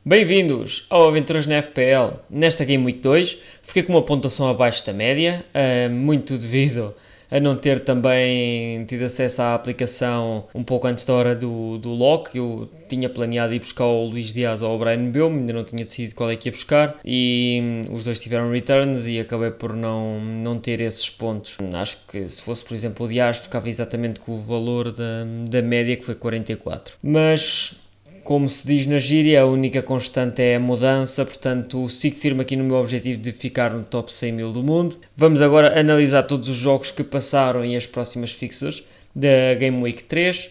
Bem-vindos ao Aventuras na FPL. Nesta Game Week 2 fiquei com uma pontuação abaixo da média, muito devido a não ter também tido acesso à aplicação um pouco antes da hora do lock. Eu tinha planeado ir buscar o Luís Dias ou o Brian Mbeumo, ainda não tinha decidido qual é que ia buscar e os dois tiveram returns e acabei por não ter esses pontos. Acho que se fosse, por exemplo, o Dias ficava exatamente com o valor da média, que foi 44. Mas, como se diz na gíria, a única constante é a mudança, portanto sigo firme aqui no meu objetivo de ficar no top 100 mil do mundo. Vamos agora analisar todos os jogos que passaram e as próximas fixtures da Game Week 3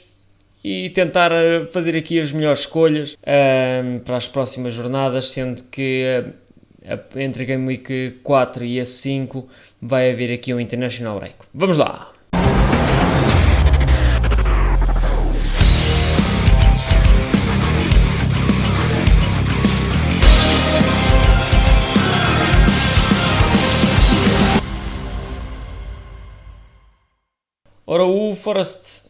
e tentar fazer aqui as melhores escolhas para as próximas jornadas, sendo que entre a Game Week 4 e a 5 vai haver aqui um International Break. Vamos lá! Ora, o Forest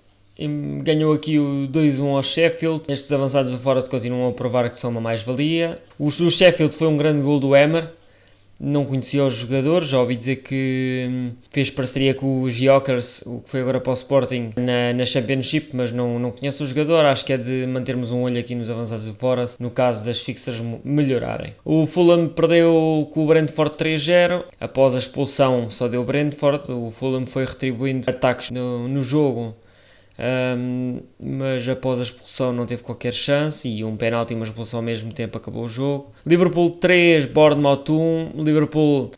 ganhou aqui o 2-1 ao Sheffield. Estes avançados do Forest continuam a provar que são uma mais-valia. O Sheffield foi um grande gol do Emer. Não conhecia os jogadores, já ouvi dizer que fez parceria com o Gyökeres, o que foi agora para o Sporting, na Championship, mas não conheço o jogador. Acho que é de mantermos um olho aqui nos avançados do Forest, no caso das fixas melhorarem. O Fulham perdeu com o Brentford 3-0, após a expulsão só deu Brentford. O Fulham foi retribuindo ataques no jogo, mas após a expulsão não teve qualquer chance e um penalti e uma expulsão ao mesmo tempo acabou o jogo. Liverpool 3, Bournemouth 1. Liverpool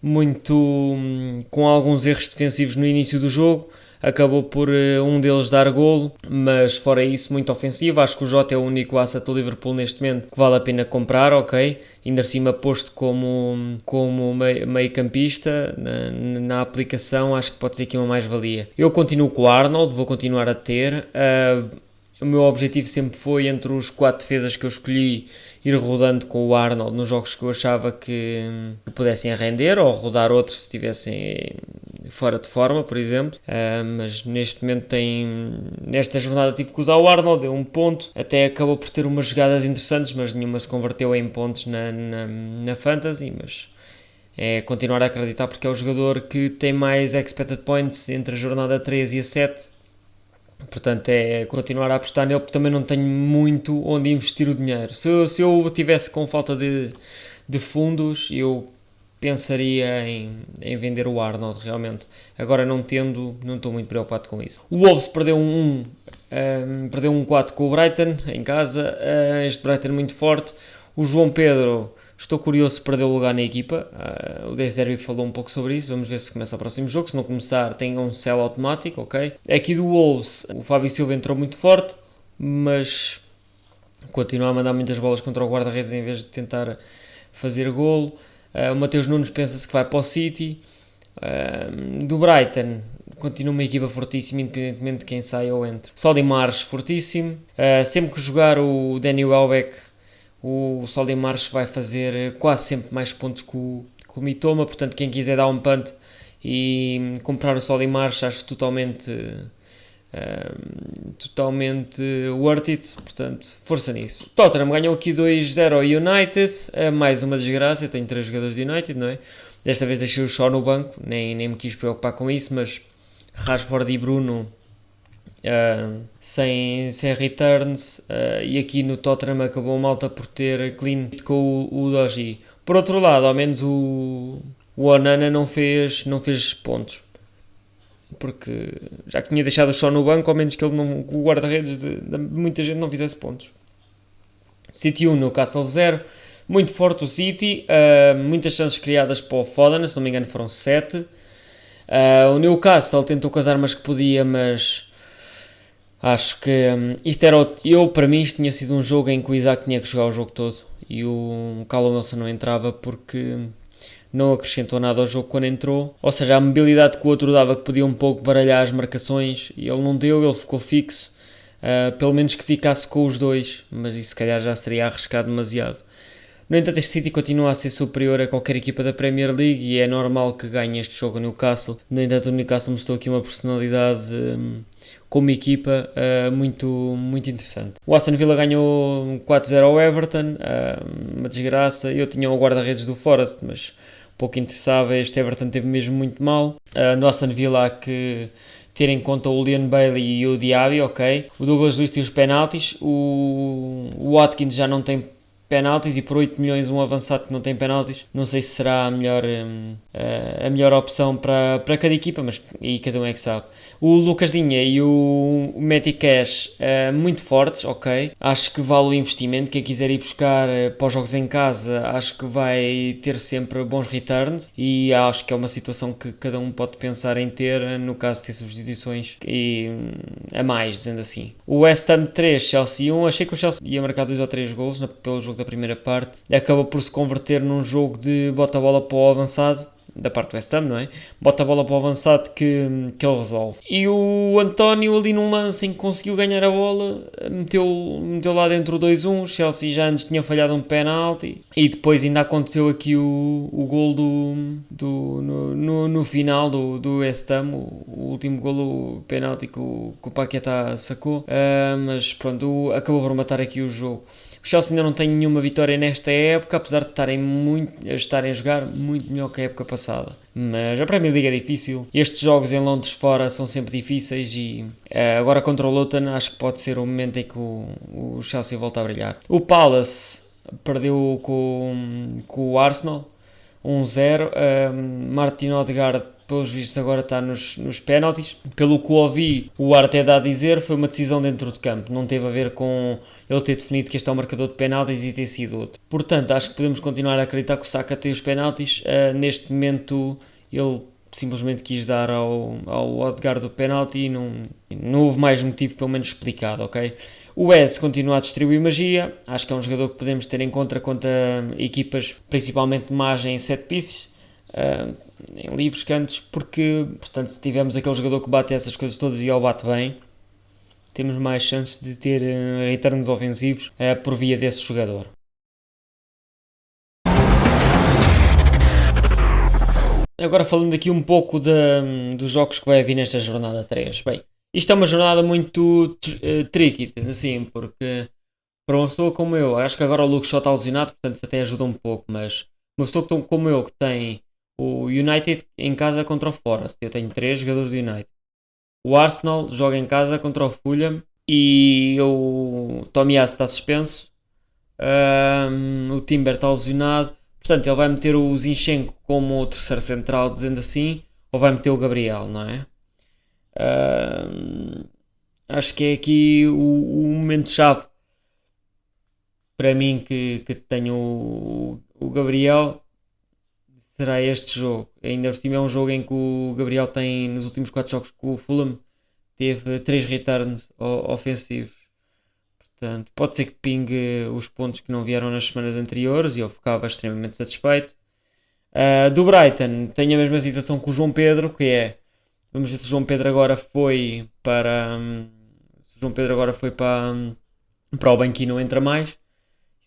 com alguns erros defensivos no início do jogo, acabou por um deles dar golo, mas fora isso muito ofensivo. Acho que o Jota é o único asset do Liverpool neste momento que vale a pena comprar, ok? Ainda acima posto como meio campista na aplicação, acho que pode ser aqui uma mais-valia. Eu continuo com o Arnold, vou continuar a ter. O meu objetivo sempre foi, entre os 4 defesas que eu escolhi, ir rodando com o Arnold nos jogos que eu achava que pudessem render, ou rodar outros se estivessem fora de forma, por exemplo. Mas neste momento nesta jornada tive que usar o Arnold, deu um ponto, até acabou por ter umas jogadas interessantes, mas nenhuma se converteu em pontos na Fantasy, mas é continuar a acreditar porque é o jogador que tem mais expected points entre a jornada 3 e a 7. Portanto, é continuar a apostar nele, porque também não tenho muito onde investir o dinheiro. Se eu tivesse com falta de fundos, eu pensaria em vender o Arnold, realmente. Agora não estou muito preocupado com isso. O Wolves perdeu perdeu 1-4 com o Brighton em casa. Este Brighton muito forte. O João Pedro, estou curioso se perdeu o lugar na equipa. O Deserbi falou um pouco sobre isso. Vamos ver se começa o próximo jogo. Se não começar, tem um sell automático, ok? Aqui do Wolves, o Fábio Silva entrou muito forte, mas continua a mandar muitas bolas contra o guarda-redes em vez de tentar fazer golo. O Mateus Nunes pensa-se que vai para o City. Do Brighton, continua uma equipa fortíssima, independentemente de quem sai ou entre. Solly March, fortíssimo. Sempre que jogar o Danny Welbeck, o Solly March vai fazer quase sempre mais pontos que o Mitoma. Portanto, quem quiser dar um punt e comprar o Solly March, acho totalmente worth it, portanto, força nisso. Tottenham ganhou aqui 2-0 ao United, mais uma desgraça. Eu tenho 3 jogadores de United, não é? Desta vez deixei o Shaw no banco, nem me quis preocupar com isso, mas Rashford e Bruno sem returns, e aqui no Tottenham acabou a malta por ter clean com o Doji. Por outro lado, ao menos o Onana não fez pontos, porque já que tinha deixado o Shaw no banco, ao menos que o guarda-redes de muita gente não fizesse pontos. City 1, Newcastle 0, muito forte o City, muitas chances criadas para o Foden, se não me engano foram 7. O Newcastle tentou com as armas que podia, mas acho que para mim isto tinha sido um jogo em que o Isaac tinha que jogar o jogo todo e o Callum Wilson não entrava porque não acrescentou nada ao jogo quando entrou. Ou seja, a mobilidade que o outro dava, que podia um pouco baralhar as marcações, e ele não deu, ele ficou fixo. Pelo menos que ficasse com os dois, mas isso se calhar já seria arriscado demasiado. No entanto, este City continua a ser superior a qualquer equipa da Premier League e é normal que ganhe este jogo no Newcastle. No entanto, o Newcastle mostrou aqui uma personalidade como equipa muito interessante. O Aston Villa ganhou 4-0 ao Everton, uma desgraça. Eu tinha o guarda-redes do Forest, mas pouco interessava. Este Everton teve mesmo muito mal. No Aston Villa há que ter em conta o Leon Bailey e o Diaby, ok. O Douglas Luiz tem os penaltis, o Watkins já não tem penaltis e por 8 milhões um avançado que não tem penaltis, não sei se será a melhor opção para cada equipa, mas aí cada um é que sabe. O Lucas Dinha e o Matty Cash muito fortes, ok, acho que vale o investimento. Quem quiser ir buscar para os jogos em casa, acho que vai ter sempre bons returns e acho que é uma situação que cada um pode pensar em ter no caso de ter substituições a mais, dizendo assim. O West Ham 3, Chelsea 1, achei que o Chelsea ia marcar 2 ou 3 golos pelo jogo da primeira parte, acaba por se converter num jogo de bota a bola para o avançado, da parte do West Ham, não é? Bota a bola para o avançado que ele resolve. E o António ali num lance em que conseguiu ganhar a bola, meteu lá dentro o 2-1, o Chelsea já antes tinha falhado um penalti, e depois ainda aconteceu aqui o gol no final do West Ham, o último gol, o penalti que o Paquetá sacou, mas pronto, acabou por matar aqui o jogo. O Chelsea ainda não tem nenhuma vitória nesta época, apesar de estarem a jogar muito melhor que a época passada. Mas a Premier League é difícil. Estes jogos em Londres fora são sempre difíceis e agora contra o Luton acho que pode ser o momento em que o Chelsea volta a brilhar. O Palace perdeu com o Arsenal 1-0. Martin Odegaard, pelos vistos, agora está nos penaltis. Pelo que ouvi, o Arteta a dizer, foi uma decisão dentro de campo. Não teve a ver com ele ter definido que este é o marcador de penaltis e ter sido outro. Portanto, acho que podemos continuar a acreditar que o Saka tem os penaltis. Neste momento, ele simplesmente quis dar ao Odegaard o penalti e não houve mais motivo, pelo menos explicado, ok? O Wes continua a distribuir magia, acho que é um jogador que podemos ter em conta contra equipas principalmente mais em set pieces, em livres cantos, porque, portanto, se tivermos aquele jogador que bate essas coisas todas e ele bate bem, temos mais chances de ter returns ofensivos por via desse jogador. Agora falando aqui um pouco dos jogos que vai haver nesta jornada 3. Bem, isto é uma jornada muito tricky, assim, porque para uma pessoa como eu, acho que agora o Luke só está lesionado, portanto isso até ajuda um pouco, mas uma pessoa como eu que tem o United em casa contra o Forest, eu tenho 3 jogadores do United. O Arsenal joga em casa contra o Fulham e o Tomiyasu está suspenso, o Timber está lesionado, portanto ele vai meter o Zinchenko como o terceiro central, dizendo assim, ou vai meter o Gabriel, não é? Acho que é aqui o momento-chave para mim que tenho o Gabriel, será este jogo. Ainda por cima é um jogo em que o Gabriel tem, nos últimos 4 jogos com o Fulham, teve 3 returns ofensivos. Portanto, pode ser que pingue os pontos que não vieram nas semanas anteriores e eu ficava extremamente satisfeito. Do Brighton, tenho a mesma situação com o João Pedro, que é, vamos ver se o João Pedro agora foi para para o banquinho, não entra mais.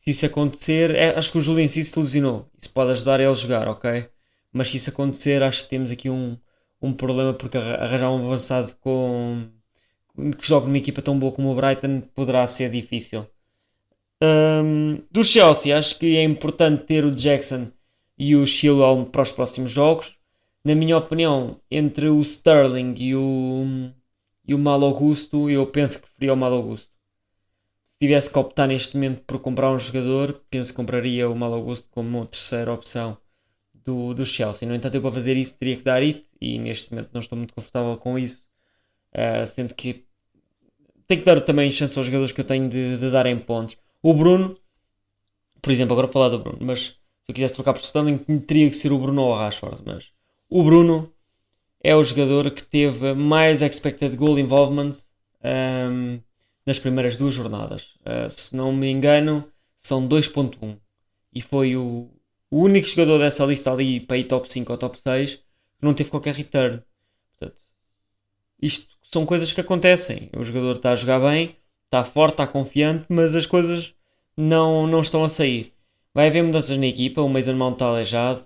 Se isso acontecer, acho que o Julian se lesionou. Isso pode ajudar ele a jogar, ok? Mas se isso acontecer, acho que temos aqui um problema, porque arranjar um avançado que joga numa equipa tão boa como o Brighton poderá ser difícil. Do Chelsea, acho que é importante ter o Jackson e o Chilwell para os próximos jogos. Na minha opinião, entre o Sterling e o Malo Augusto, eu penso que preferia o Malo Augusto. Se tivesse que optar neste momento por comprar um jogador, penso que compraria o Malo Augusto como terceira opção do Chelsea. No entanto, eu para fazer isso teria que dar it e neste momento não estou muito confortável com isso, sendo que tenho que dar também chance aos jogadores que eu tenho de darem pontos. O Bruno, por exemplo, agora vou falar do Bruno, mas se eu quisesse trocar por Sterling, teria que ser o Bruno ou o Rashford, mas o Bruno é o jogador que teve mais expected goal involvement nas primeiras 2 jornadas. Se não me engano, são 2.1 e foi o único jogador dessa lista ali para ir top 5 ou top 6 que não teve qualquer return. Portanto, isto são coisas que acontecem. O jogador está a jogar bem, está forte, está confiante, mas as coisas não estão a sair. Vai haver mudanças na equipa, o Mason Mount está aleijado,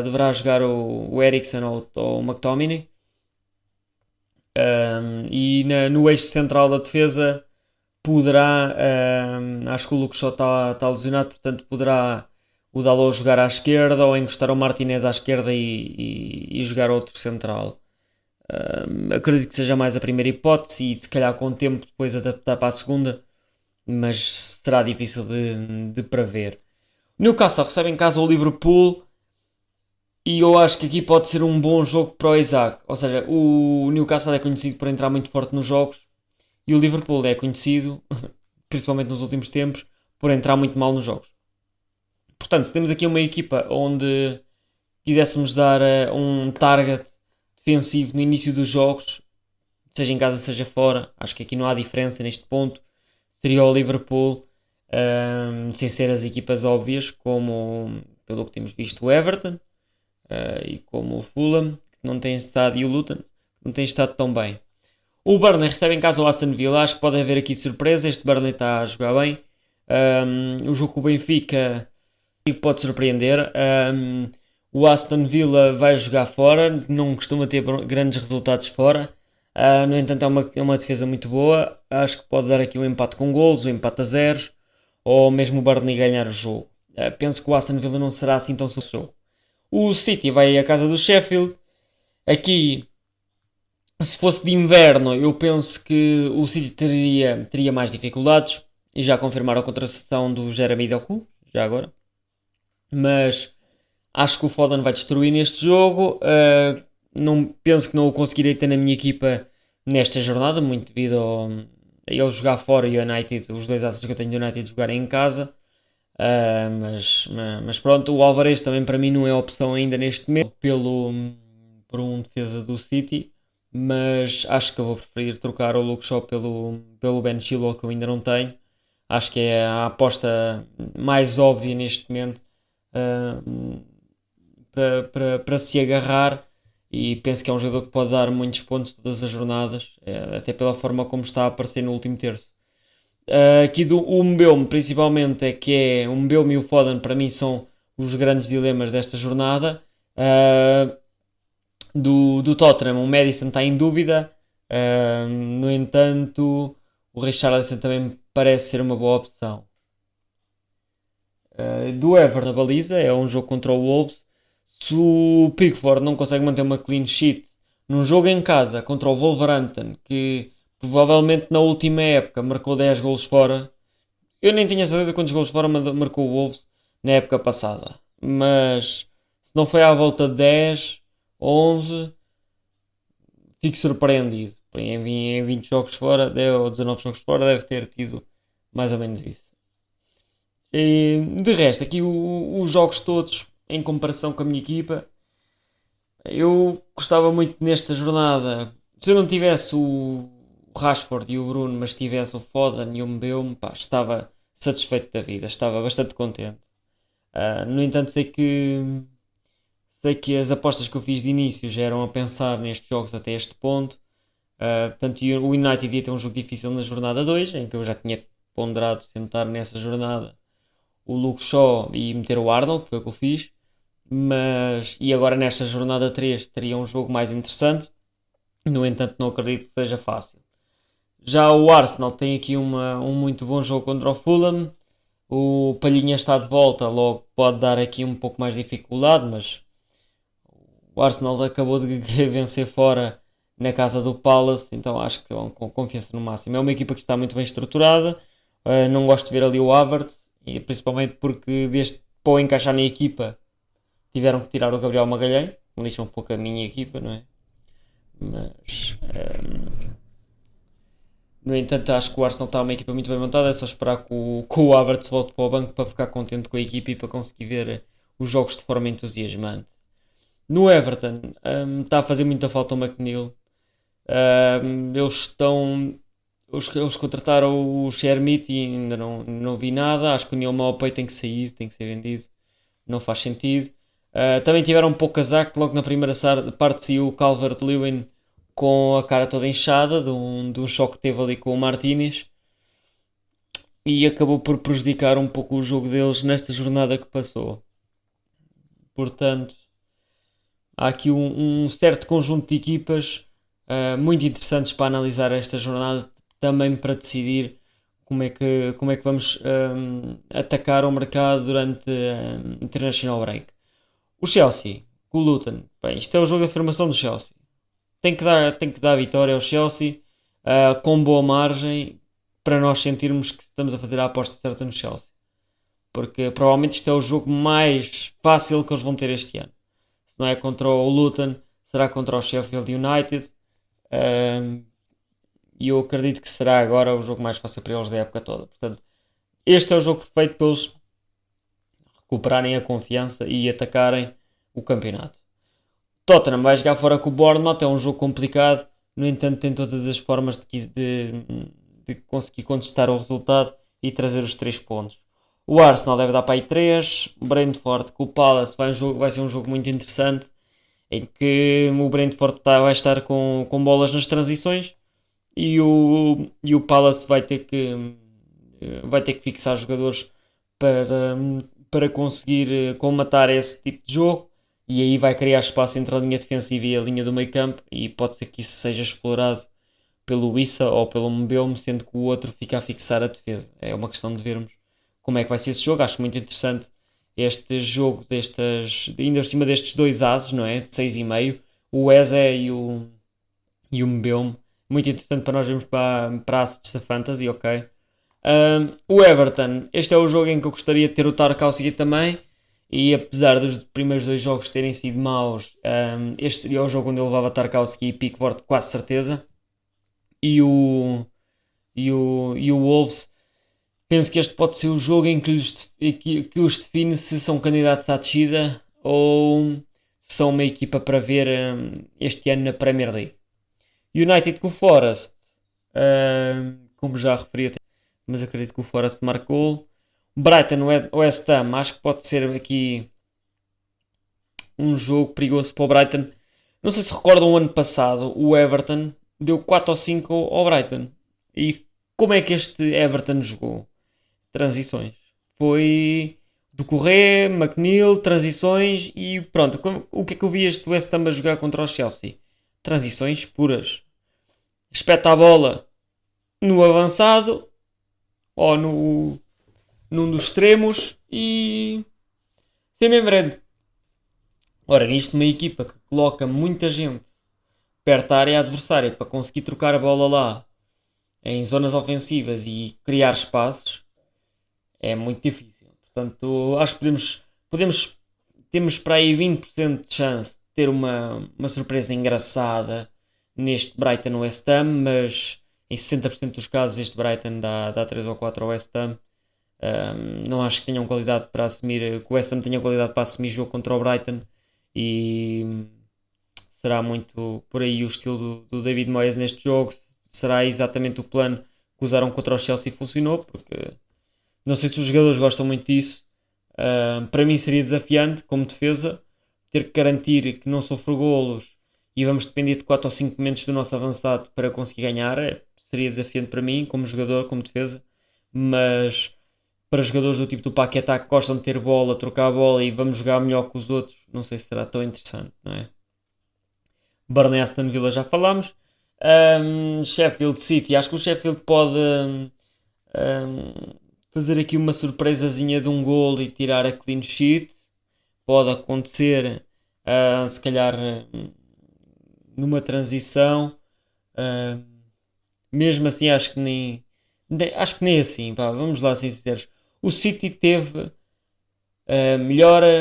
deverá jogar o Eriksen ou o McTominay. No eixo central da defesa poderá, acho que o Luke Shaw está lesionado, portanto poderá o Dalot jogar à esquerda ou encostar o Martinez à esquerda e jogar outro central. Acredito que seja mais a primeira hipótese e se calhar com o tempo depois adaptar para a segunda, mas será difícil de prever. Newcastle recebe em casa o Liverpool e eu acho que aqui pode ser um bom jogo para o Isaac. Ou seja, o Newcastle é conhecido por entrar muito forte nos jogos e o Liverpool é conhecido, principalmente nos últimos tempos, por entrar muito mal nos jogos. Portanto, se temos aqui uma equipa onde quiséssemos dar um target defensivo no início dos jogos, seja em casa, seja fora, acho que aqui não há diferença neste ponto. Seria o Liverpool, sem ser as equipas óbvias, como pelo que temos visto o Everton e como o Fulham, que não tem estado, e o Luton, que não tem estado tão bem. O Burnley recebe em casa o Aston Villa, acho que pode haver aqui surpresa, este Burnley está a jogar bem. O jogo com o Benfica pode surpreender. O Aston Villa vai jogar fora, não costuma ter grandes resultados fora. No entanto, é uma defesa muito boa. Acho que pode dar aqui um empate com golos, um empate a zeros, ou mesmo o Burnley ganhar o jogo. Penso que o Aston Villa não será assim tão jogo. O City vai à casa do Sheffield. Aqui, se fosse de inverno, eu penso que o City teria mais dificuldades. E já confirmaram a contratação do Jeremy Doku, já agora. Mas acho que o Foden vai destruir neste jogo. Não, penso que não o conseguirei ter na minha equipa nesta jornada, muito devido a ele jogar fora e o United, os dois assets que eu tenho do United jogarem em casa. Mas pronto, o Alvarez também para mim não é opção ainda neste momento por um defesa do City, mas acho que eu vou preferir trocar o Luke Shaw pelo Ben Chilwell, que eu ainda não tenho. Acho que é a aposta mais óbvia neste momento para se agarrar, e penso que é um jogador que pode dar muitos pontos todas as jornadas, até pela forma como está a aparecer no último terço. Aqui o Mbeumo principalmente o Mbeumo e o Foden para mim são os grandes dilemas desta jornada. Do Tottenham, o Maddison está em dúvida, no entanto o Richarlison também parece ser uma boa opção. Do Everton na baliza, é um jogo contra o Wolves. Se o Pickford não consegue manter uma clean sheet num jogo em casa contra o Wolverhampton, que provavelmente na última época marcou 10 golos fora, eu nem tinha certeza quantos golos fora marcou o Wolves na época passada, mas se não foi à volta de 10, 11, fico surpreendido. Em 20 jogos fora, ou 19 jogos fora, deve ter tido mais ou menos isso. E, de resto, aqui os jogos todos em comparação com a minha equipa, eu gostava muito nesta jornada. Se eu não tivesse o Rashford e o Bruno, mas tivesse o Foden e o Mbeumo, estava satisfeito da vida, estava bastante contente. No entanto, sei que as apostas que eu fiz de início já eram a pensar nestes jogos até este ponto. Portanto, o United ia ter um jogo difícil na jornada 2, em que eu já tinha ponderado sentar nessa jornada o Luke Shaw e meter o Arnold, que foi o que eu fiz. E agora nesta jornada 3 teria um jogo mais interessante. No entanto, não acredito que seja fácil. Já o Arsenal tem aqui um muito bom jogo contra o Fulham. O Palhinha está de volta, logo pode dar aqui um pouco mais de dificuldade, mas o Arsenal acabou de vencer fora na casa do Palace, então acho que é com confiança no máximo. É uma equipa que está muito bem estruturada. Não gosto de ver ali o Havertz, e principalmente porque desde para o encaixar na equipa tiveram que tirar o Gabriel Magalhães, que lixa um pouco a minha equipa, não é? Mas no entanto, acho que o Arsenal está uma equipa muito bem montada. É só esperar que o Havertz volte para o banco para ficar contente com a equipa e para conseguir ver os jogos de forma entusiasmante. No Everton, está a fazer muita falta o McNeil. Eles contrataram o Shermit e ainda não vi nada. Acho que o Neil Maupay tem que sair, tem que ser vendido. Não faz sentido. Também tiveram um pouco casaco. Logo na primeira parte saiu o Calvert-Lewin com a cara toda inchada de um choque que teve ali com o Martínez. e acabou por prejudicar um pouco o jogo deles nesta jornada que passou. Portanto, há aqui um certo conjunto de equipas muito interessantes para analisar esta jornada, também para decidir como é que vamos atacar o mercado durante a International Break. O Chelsea, com o Luton, bem, isto é o jogo de afirmação do Chelsea. Tem que dar vitória ao Chelsea com boa margem para nós sentirmos que estamos a fazer a aposta certa no Chelsea. Porque provavelmente isto é o jogo mais fácil que eles vão ter este ano. Se não é contra o Luton, será contra o Sheffield United. Um, e eu acredito que será agora o jogo mais fácil para eles da época toda. Portanto, este é o jogo perfeito para eles recuperarem a confiança e atacarem o campeonato. Tottenham vai jogar fora com o Bournemouth, é um jogo complicado, no entanto tem todas as formas de conseguir contestar o resultado e trazer os 3 pontos. O Arsenal deve dar para aí 3, o Brentford com o Palace vai ser um jogo muito interessante, em que o Brentford vai estar com bolas nas transições e o Palace vai ter que fixar jogadores para, para conseguir colmatar esse tipo de jogo, e aí vai criar espaço entre a linha defensiva e a linha do meio campo, e pode ser que isso seja explorado pelo Wissa ou pelo Mbeumo, sendo que o outro fica a fixar a defesa. É uma questão de vermos como é que vai ser esse jogo. Acho muito interessante este jogo ainda por cima destes dois ases, não é? De 6,5, o Eze e o Mbeumo. Muito interessante para nós vermos para assets da Fantasy, ok? O Everton, este é o jogo em que eu gostaria de ter o Tarkowski também, e apesar dos primeiros 2 jogos terem sido maus, este seria o jogo onde eu levava Tarkowski e Pickford, quase certeza. E o Wolves, penso que este pode ser o jogo em que os define se são candidatos à descida ou se são uma equipa para ver este ano na Premier League. United com o Forest, como já referi, mas acredito que o Forest marcou. Brighton West Ham, acho que pode ser aqui um jogo perigoso para o Brighton. Não sei se recordam o ano passado, o Everton deu 4 ou 5 ao Brighton. E como é que este Everton jogou? Transições. Foi do Correia, McNeil, transições e pronto. O que é que eu vi este West Ham a jogar contra o Chelsea? Transições puras. Espeta a bola no avançado ou num dos extremos e sem em frente. Ora, nisto uma equipa que coloca muita gente perto da área adversária para conseguir trocar a bola lá em zonas ofensivas e criar espaços é muito difícil. Portanto, acho que temos para aí 20% de chance de ter uma surpresa engraçada neste Brighton West Ham, mas em 60% dos casos este Brighton dá 3 ou 4 ao West Ham. Não acho que tenham qualidade para assumir, que o West Ham tenha qualidade para assumir jogo contra o Brighton, e será muito por aí o estilo do David Moyes neste jogo. Será exatamente o plano que usaram contra o Chelsea e funcionou, porque não sei se os jogadores gostam muito disso. Para mim seria desafiante, como defesa, ter que garantir que não sofro golos e vamos depender de 4 ou 5 momentos do nosso avançado para conseguir ganhar. Seria desafiante para mim, como jogador, como defesa, mas para jogadores do tipo do Paquetá que gostam de ter bola, trocar a bola e vamos jogar melhor que os outros, não sei se será tão interessante, não é? Burnley Aston Villa já falámos. Sheffield City, acho que o Sheffield pode fazer aqui uma surpresazinha de um gol e tirar a clean sheet. Pode acontecer, se calhar numa transição. Uh, Mesmo assim, acho que nem assim, pá, vamos lá ser sinceros. O City teve a melhor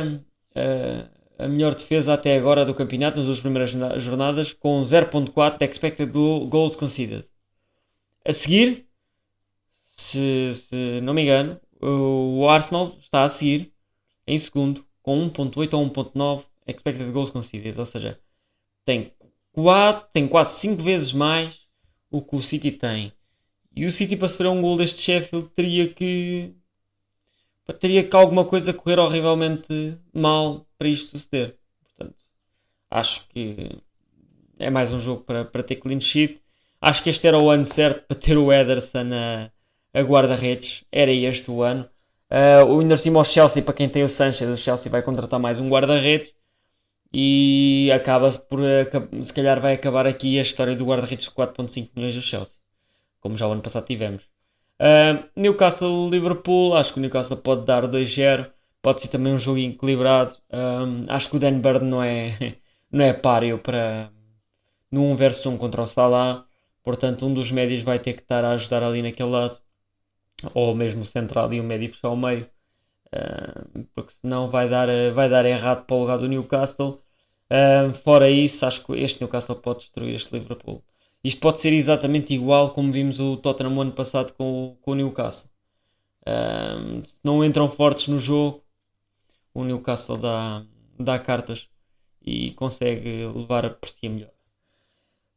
defesa até agora do campeonato nas duas primeiras jornadas, com 0.4 de expected goals conceded. A seguir, se não me engano, o Arsenal está a seguir em segundo com 1.8 ou 1.9 expected goals conceded, ou seja, tem quase 5 vezes mais o que o City tem. E o City, para sofrer um gol deste Sheffield, teria que alguma coisa correr horrivelmente mal para isto suceder. Portanto, acho que é mais um jogo para ter clean sheet. Acho que este era o ano certo para ter o Ederson a guarda-redes, era este o ano. Ainda por cima o Chelsea, para quem tem o Sanchez, o Chelsea vai contratar mais um guarda-redes e acaba-se por, se calhar vai acabar aqui a história do guarda-redes de 4.5 milhões do Chelsea, como já o ano passado tivemos. Newcastle-Liverpool, acho que o Newcastle pode dar 2-0, pode ser também um jogo equilibrado. Acho que o Dan Burn não é páreo para no 1 versus 1 contra o Salah, portanto um dos médios vai ter que estar a ajudar ali naquele lado, ou mesmo o central e o médio fechar o meio, porque senão vai dar errado para o lugar do Newcastle. Fora isso, acho que este Newcastle pode destruir este Liverpool. Isto pode ser exatamente igual como vimos o Tottenham ano passado com o Newcastle. Se não entram fortes no jogo, o Newcastle dá cartas e consegue levar por si melhor.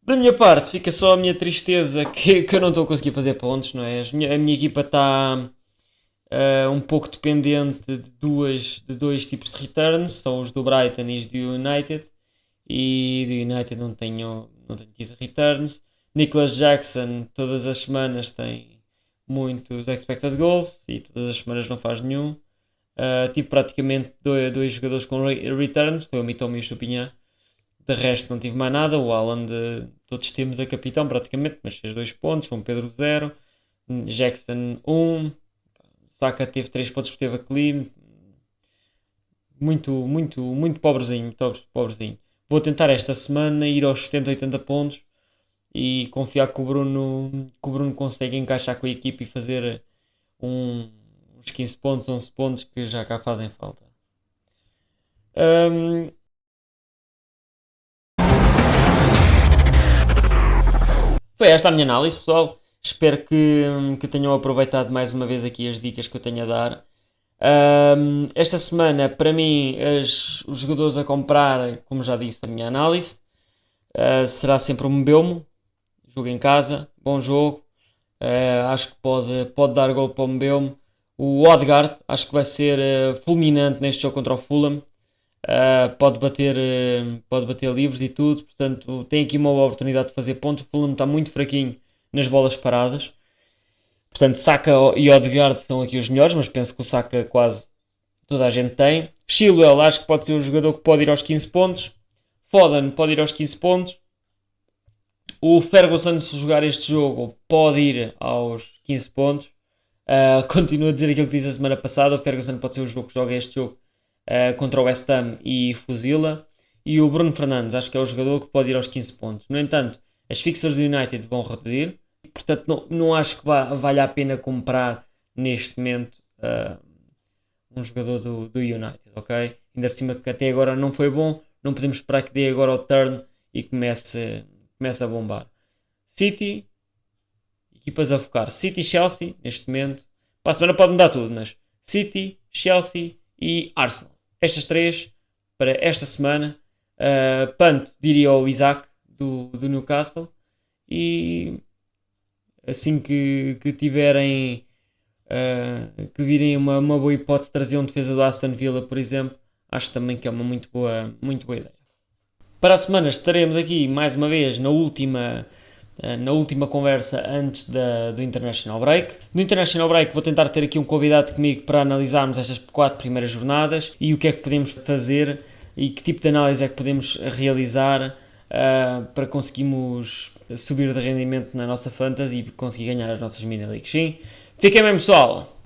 Da minha parte, fica só a minha tristeza que eu não estou a conseguir fazer pontos, não é? A minha equipa está um pouco dependente de dois tipos de returns, são os do Brighton e os do United. E do United não tenho tido returns. Nicholas Jackson todas as semanas tem muitos expected goals e todas as semanas não faz nenhum. Tive praticamente dois jogadores com returns, foi o Mitoma e o Chupinhã. De resto não tive mais nada. O Haaland, todos temos a capitão praticamente, mas fez 2 pontos. João Pedro 0, Jackson 1, Saka teve 3 pontos porque teve a clean. Muito pobrezinho, muito pobrezinho. Vou tentar esta semana ir aos 70, 80 pontos e confiar que o Bruno consegue encaixar com a equipe e fazer uns 15 pontos, 11 pontos que já cá fazem falta. Foi esta a minha análise, pessoal. Espero que tenham aproveitado mais uma vez aqui as dicas que eu tenho a dar. Esta semana, para mim, os jogadores a comprar, como já disse, a minha análise, será sempre o Mbeumo. Jogo em casa, bom jogo. Acho que pode dar gol para o Mbeumo. O Odegaard, acho que vai ser fulminante neste jogo contra o Fulham. Pode bater livres e tudo, portanto tem aqui uma boa oportunidade de fazer pontos. O Fulham está muito fraquinho nas bolas paradas, portanto Saka e Odegaard são aqui os melhores, mas penso que o Saka quase toda a gente tem. Chilwell acho que pode ser um jogador que pode ir aos 15 pontos. Foden pode ir aos 15 pontos. O Ferguson, se jogar este jogo, pode ir aos 15 pontos. Continuo a dizer aquilo que disse a semana passada. O Ferguson pode ser o jogo que joga este jogo contra o West Ham e fuzila. E o Bruno Fernandes, acho que é o jogador que pode ir aos 15 pontos. No entanto, as fixtures do United vão reduzir. Portanto, não acho que valha a pena comprar neste momento um jogador do United, ok? Ainda por cima que até agora não foi bom. Não podemos esperar que dê agora o turn e comece a bombar. City, equipas a focar. City e Chelsea, neste momento. Para a semana pode mudar tudo, mas City, Chelsea e Arsenal. Estas três para esta semana. Punt, diria o Isaac do Newcastle. E assim que tiverem, que virem uma boa hipótese de trazer um defesa do Aston Villa, por exemplo, acho também que é uma muito boa ideia. Para a semana estaremos aqui mais uma vez na última conversa antes do International Break. No International Break vou tentar ter aqui um convidado comigo para analisarmos estas 4 primeiras jornadas e o que é que podemos fazer e que tipo de análise é que podemos realizar para conseguirmos subir de rendimento na nossa fantasy e conseguir ganhar as nossas mini leagues. Sim? Fiquem bem, pessoal!